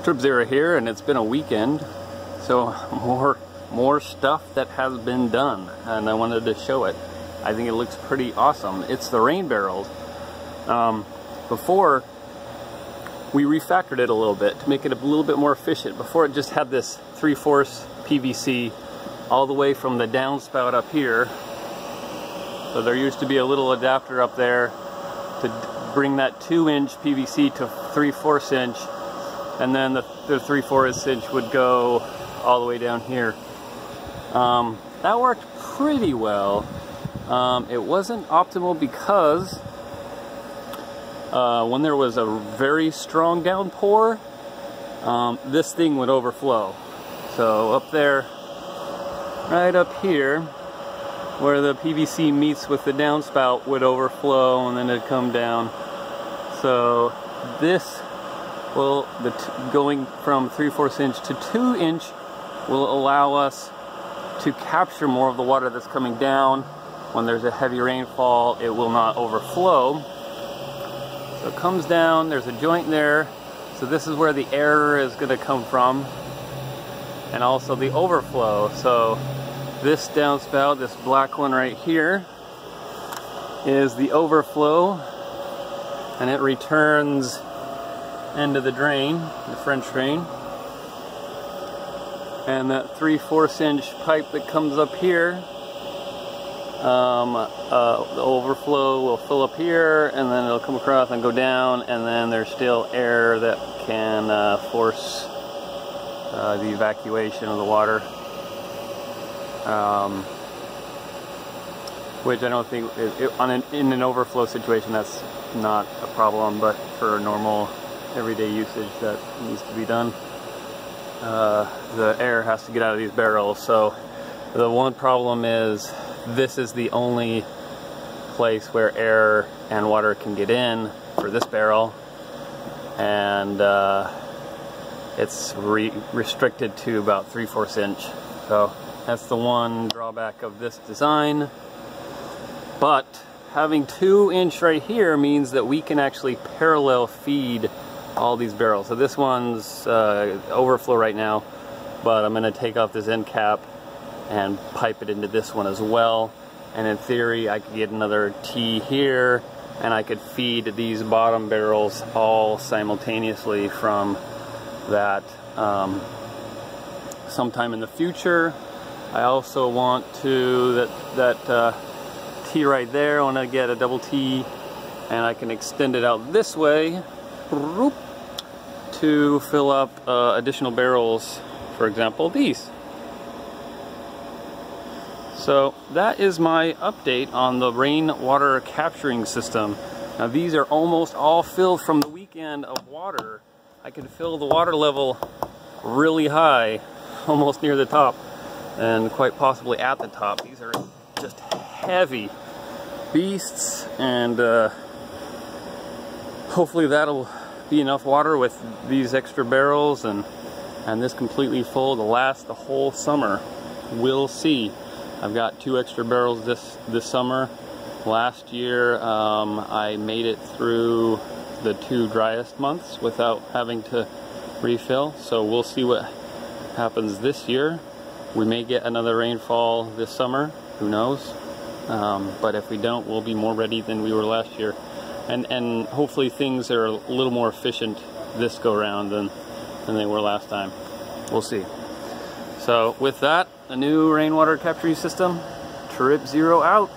Trip Zero here, and it's been a weekend, so more stuff that has been done, and I wanted to show it. I think it looks pretty awesome. It's the rain barrels. Before, we refactored it a little bit to make it a little bit more efficient. Before, it just had this 3/4 PVC all the way from the downspout up here. So there used to be a little adapter up there to bring that 2-inch PVC to 3/4 inch, and then the 3/4 inch would go all the way down here. That worked pretty well. It wasn't optimal because when there was a very strong downpour, this thing would overflow. So up there, right up here, where the PVC meets with the downspout, would overflow and then it'd come down. So this will, going from 3/4 inch to 2-inch, will allow us to capture more of the water that's coming down. When there's a heavy rainfall, it will not overflow. So it comes down, there's a joint there, so this is where the air is going to come from, and also the overflow. So this downspout, this black one right here, is the overflow, and it returns into the drain, the French drain. And that 3/4 inch pipe that comes up here, the overflow will fill up here, and then it'll come across and go down, and then there's still air that can force the evacuation of the water, which I don't think in an overflow situation that's not a problem, but for normal everyday usage that needs to be done. The air has to get out of these barrels. So the one problem is this is the only place where air and water can get in for this barrel, and it's restricted to about 3/4 inch. So that's the one drawback of this design. But having 2-inch right here means that we can actually parallel feed all these barrels. So this one's overflow right now, but I'm going to take off this end cap and pipe it into this one as well. And in theory, I could get another T here, and I could feed these bottom barrels all simultaneously from that sometime in the future. I also want to, that T right there, I want to get a double T, and I can extend it out this way to fill up additional barrels, for example these. So that is my update on the rainwater capturing system. Now these are almost all filled from the weekend of water. I can fill the water level really high, almost near the top, and quite possibly at the top. These are just heavy beasts, and hopefully that'll be enough water with these extra barrels and this completely full to last the whole summer. We'll see. I've got 2 extra barrels this summer. Last year I made it through the 2 driest months without having to refill, so we'll see what happens this year. We may get another rainfall this summer, who knows, but if we don't, we'll be more ready than we were last year. And hopefully things are a little more efficient this go around than they were last time. We'll see. So with that, a new rainwater capturing system, Trip Zero out.